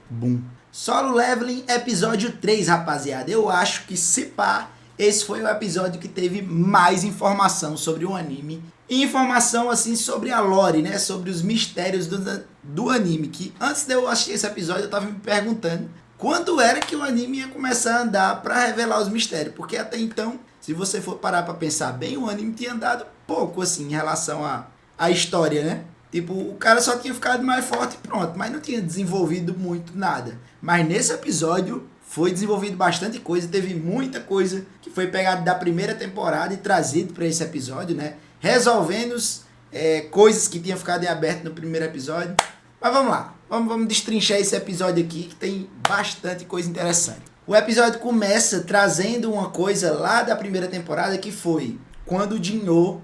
Bum. Solo Leveling, episódio 3, rapaziada. Eu acho que, se pá, esse foi o episódio que teve mais informação sobre o anime. E informação, assim, sobre a lore, né? Sobre os mistérios do anime. Que antes de eu assistir esse episódio, eu tava me perguntando quando era que o anime ia começar a andar pra revelar os mistérios. Porque até então, se você for parar pra pensar bem, o anime tinha andado pouco, assim, em relação à história, né? Tipo, o cara só tinha ficado mais forte e pronto, mas não tinha desenvolvido muito nada. Mas nesse episódio foi desenvolvido bastante coisa, teve muita coisa que foi pegada da primeira temporada e trazido para esse episódio, né? Resolvendo coisas que tinham ficado em aberto no primeiro episódio. Mas vamos lá, vamos destrinchar esse episódio aqui que tem bastante coisa interessante. O episódio começa trazendo uma coisa lá da primeira temporada que foi quando o Jinho,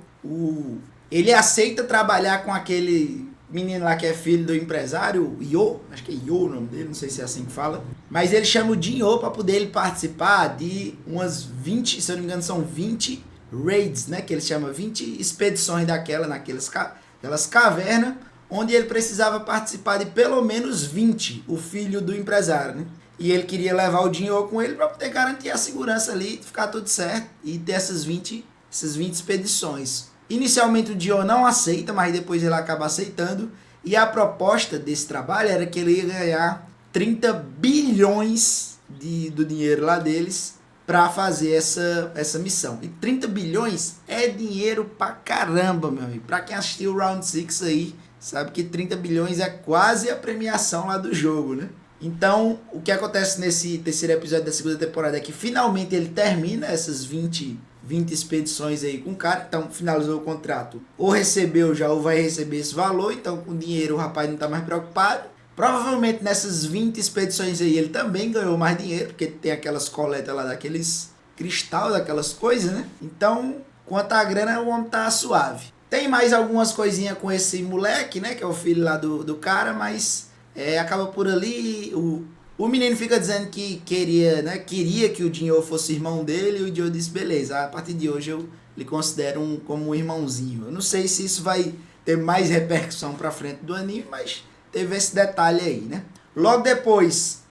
ele aceita trabalhar com aquele menino lá que é filho do empresário, Yo, acho que é Yo o nome dele, não sei se é assim que fala. Mas ele chama o Jinho para poder ele participar de umas 20, se eu não me engano, são 20 raids, né? Que ele chama 20 expedições aquelas cavernas, onde ele precisava participar de pelo menos 20, o filho do empresário, né? E ele queria levar o Jinho com ele para poder garantir a segurança ali, ficar tudo certo e ter essas 20 expedições. Inicialmente o Dio não aceita, mas depois ele acaba aceitando. E a proposta desse trabalho era que ele ia ganhar 30 bilhões do dinheiro lá deles para fazer essa missão. E 30 bilhões é dinheiro pra caramba, meu amigo. Pra quem assistiu o Round 6 aí, sabe que 30 bilhões é quase a premiação lá do jogo, né? Então, o que acontece nesse terceiro episódio da segunda temporada é que finalmente ele termina essas 20 expedições aí com o cara, então finalizou o contrato, ou recebeu já ou vai receber esse valor, então com dinheiro o rapaz não tá mais preocupado. Provavelmente nessas 20 expedições aí ele também ganhou mais dinheiro, porque tem aquelas coletas lá daqueles cristal, daquelas coisas, né? Então, quanto à grana, o homem tá suave. Tem mais algumas coisinhas com esse moleque, né, que é o filho lá do cara, mas acaba por ali. O menino fica dizendo que queria que o Jinho fosse irmão dele, e o Jinho disse, beleza, a partir de hoje eu lhe considero como um irmãozinho. Eu não sei se isso vai ter mais repercussão pra frente do anime, mas teve esse detalhe aí, né? Logo depois,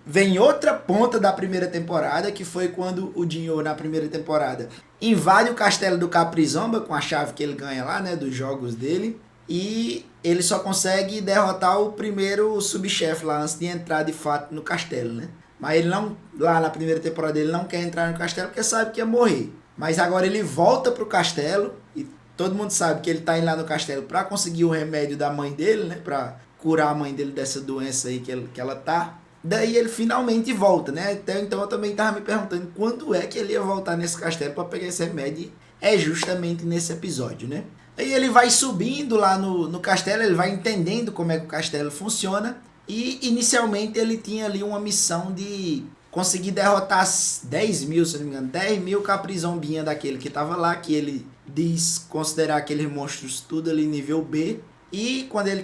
vem outra ponta da primeira temporada, que foi quando o Jinho, na primeira temporada, invade o castelo do Caprizomba com a chave que ele ganha lá, né, dos jogos dele. E ele só consegue derrotar o primeiro subchefe lá antes de entrar de fato no castelo, né? Mas ele não, lá na primeira temporada, ele não quer entrar no castelo porque sabe que ia morrer. Mas agora ele volta pro castelo e todo mundo sabe que ele tá indo lá no castelo para conseguir o remédio da mãe dele, né? Pra curar a mãe dele dessa doença aí que ela tá. Daí ele finalmente volta, né? Até então eu também tava me perguntando quando é que ele ia voltar nesse castelo para pegar esse remédio. É justamente nesse episódio, né? Aí ele vai subindo lá no castelo, ele vai entendendo como é que o castelo funciona. E inicialmente ele tinha ali uma missão de conseguir derrotar 10 mil, se não me engano, 10 mil caprizombinha daquele que tava lá, que ele diz considerar aqueles monstros tudo ali nível B. E quando ele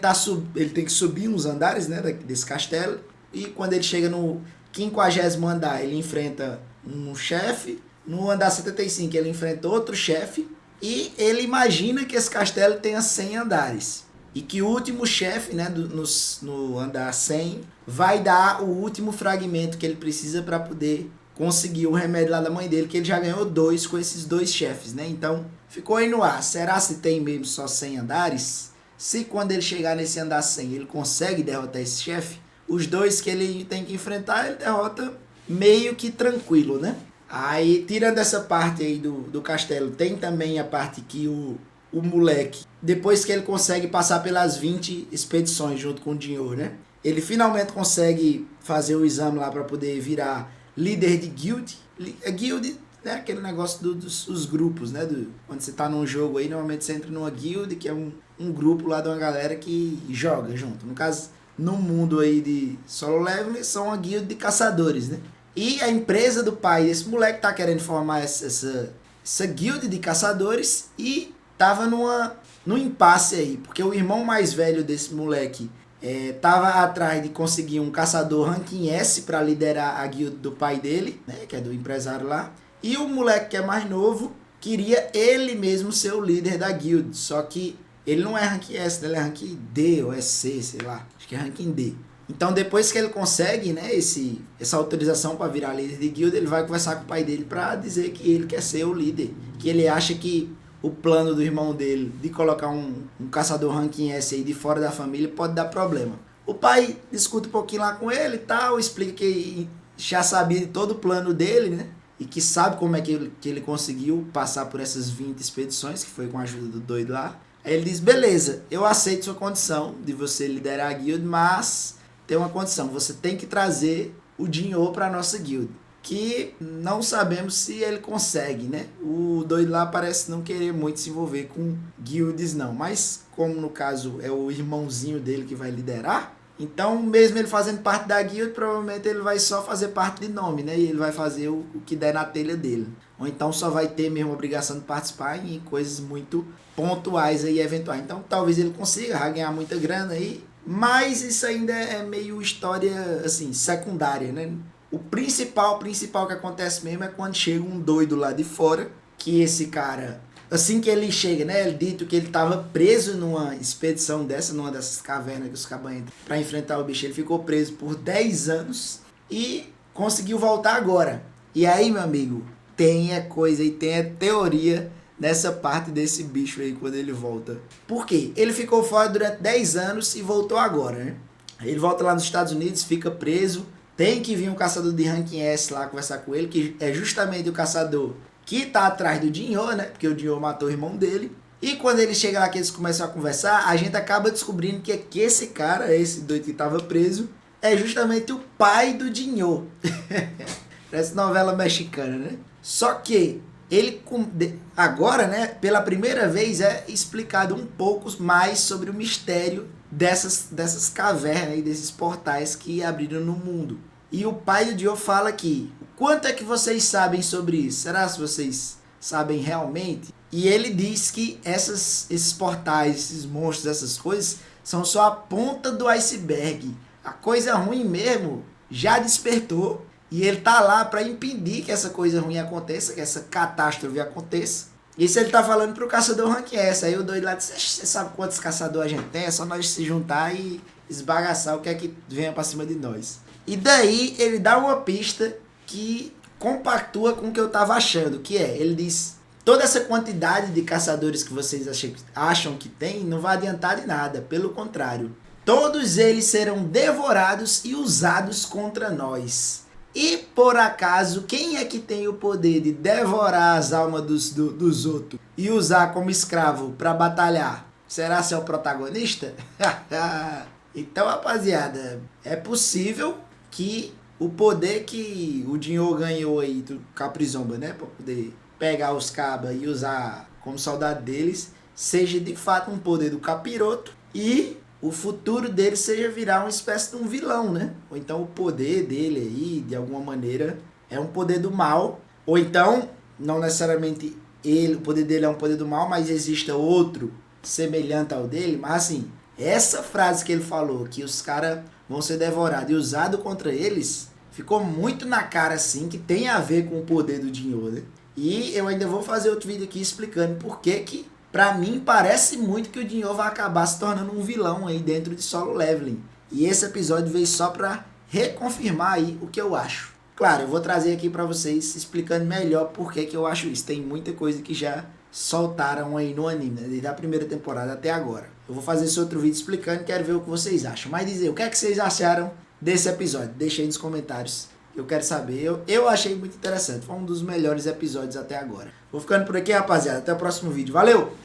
tem que subir uns andares, né, desse castelo. E quando ele chega no 50º andar, ele enfrenta um chefe. No andar 75 ele enfrenta outro chefe. E ele imagina que esse castelo tenha 100 andares. E que o último chefe, né, no andar 100, vai dar o último fragmento que ele precisa para poder conseguir o remédio lá da mãe dele, que ele já ganhou 2 com esses 2 chefes, né? Então, ficou aí no ar. Será se tem mesmo só 100 andares? Se quando ele chegar nesse andar 100 ele consegue derrotar esse chefe, os 2 que ele tem que enfrentar, ele derrota meio que tranquilo, né? Aí, tirando essa parte aí do castelo, tem também a parte que o moleque, depois que ele consegue passar pelas 20 expedições junto com o Jinho, né? Ele finalmente consegue fazer o exame lá para poder virar líder de guild. A guild é aquele negócio dos grupos, né? Quando você tá num jogo aí, normalmente você entra numa guild, que é um grupo lá de uma galera que joga junto. No caso, no mundo aí de Solo Leveling, são uma guild de caçadores, né? E a empresa do pai desse moleque tá querendo formar essa guild de caçadores e tava num impasse aí, porque o irmão mais velho desse moleque tava atrás de conseguir um caçador ranking S para liderar a guild do pai dele, né, que é do empresário lá. E o moleque que é mais novo queria ele mesmo ser o líder da guild, só que ele não é ranking S, ele é ranking D ou SC, sei lá, acho que é ranking D. Então depois que ele consegue, né, essa autorização para virar líder de guilda, ele vai conversar com o pai dele para dizer que ele quer ser o líder, que ele acha que o plano do irmão dele de colocar um caçador ranking S aí de fora da família pode dar problema. O pai discute um pouquinho lá com ele e tal, explica que já sabia de todo o plano dele, né? E que sabe como é que ele conseguiu passar por essas 20 expedições, que foi com a ajuda do doido lá. Aí ele diz, beleza, eu aceito sua condição de você liderar a guild, mas tem uma condição, você tem que trazer o Jinho para nossa guild. Que não sabemos se ele consegue, né? O doido lá parece não querer muito se envolver com guilds não, mas como no caso é o irmãozinho dele que vai liderar, então mesmo ele fazendo parte da guild, provavelmente ele vai só fazer parte de nome, né? E ele vai fazer o que der na telha dele. Ou então só vai ter mesmo a obrigação de participar em coisas muito pontuais e eventuais. Então talvez ele consiga ganhar muita grana aí, mas isso ainda é meio história assim, secundária, né? O principal que acontece mesmo é quando chega um doido lá de fora, que esse cara, assim que ele chega, né, ele dito que ele estava preso numa expedição dessa, numa dessas cavernas que os cabas entram para enfrentar o bicho, ele ficou preso por 10 anos e conseguiu voltar agora. E aí, meu amigo, tem a coisa e tem a teoria nessa parte desse bicho aí quando ele volta. Por quê? Ele ficou fora durante 10 anos e voltou agora, né? Ele volta lá nos Estados Unidos, fica preso. Tem que vir um caçador de ranking S lá conversar com ele, que é justamente o caçador que tá atrás do Jinho, né? Porque o Jinho matou o irmão dele. E quando ele chega lá, que eles começam a conversar, a gente acaba descobrindo que esse cara, esse doido que tava preso, é justamente o pai do Jinho. Parece novela mexicana, né? Só que ele agora, né, pela primeira vez é explicado um pouco mais sobre o mistério dessas cavernas e desses portais que abriram no mundo. E o pai do Dio fala aqui, quanto é que vocês sabem sobre isso? Será que vocês sabem realmente? E ele diz que esses portais, esses monstros, essas coisas, são só a ponta do iceberg. A coisa ruim mesmo já despertou e ele tá lá para impedir que essa coisa ruim aconteça, que essa catástrofe aconteça. Isso ele tá falando pro caçador rank S. Aí o doido lá disse, você sabe quantos caçadores a gente tem? É só nós se juntar e esbagaçar o que é que venha pra cima de nós. E daí ele dá uma pista que compactua com o que eu tava achando, que é, ele diz, toda essa quantidade de caçadores que vocês acham que tem, não vai adiantar de nada, pelo contrário. Todos eles serão devorados e usados contra nós. E, por acaso, quem é que tem o poder de devorar as almas dos outros e usar como escravo para batalhar? Será ser o protagonista? Então, rapaziada, é possível que o poder que o Jinho ganhou aí do Caprizomba, né? Para poder pegar os cabas e usar como soldado deles, seja de fato um poder do capiroto e o futuro dele seja virar uma espécie de um vilão, né? Ou então o poder dele aí, de alguma maneira, é um poder do mal. Ou então, não necessariamente o poder dele é um poder do mal, mas exista outro semelhante ao dele. Mas assim, essa frase que ele falou, que os caras vão ser devorados e usados contra eles, ficou muito na cara assim, que tem a ver com o poder do Jinho, né? E eu ainda vou fazer outro vídeo aqui explicando por que pra mim, parece muito que o Jinho vai acabar se tornando um vilão aí dentro de Solo Leveling. E esse episódio veio só pra reconfirmar aí o que eu acho. Claro, eu vou trazer aqui pra vocês explicando melhor por que eu acho isso. Tem muita coisa que já soltaram aí no anime, né? Desde a primeira temporada até agora. Eu vou fazer esse outro vídeo explicando e quero ver o que vocês acham. Mas dizer, o que é que vocês acharam desse episódio? Deixa aí nos comentários. Eu quero saber. Eu achei muito interessante. Foi um dos melhores episódios até agora. Vou ficando por aqui, rapaziada. Até o próximo vídeo. Valeu!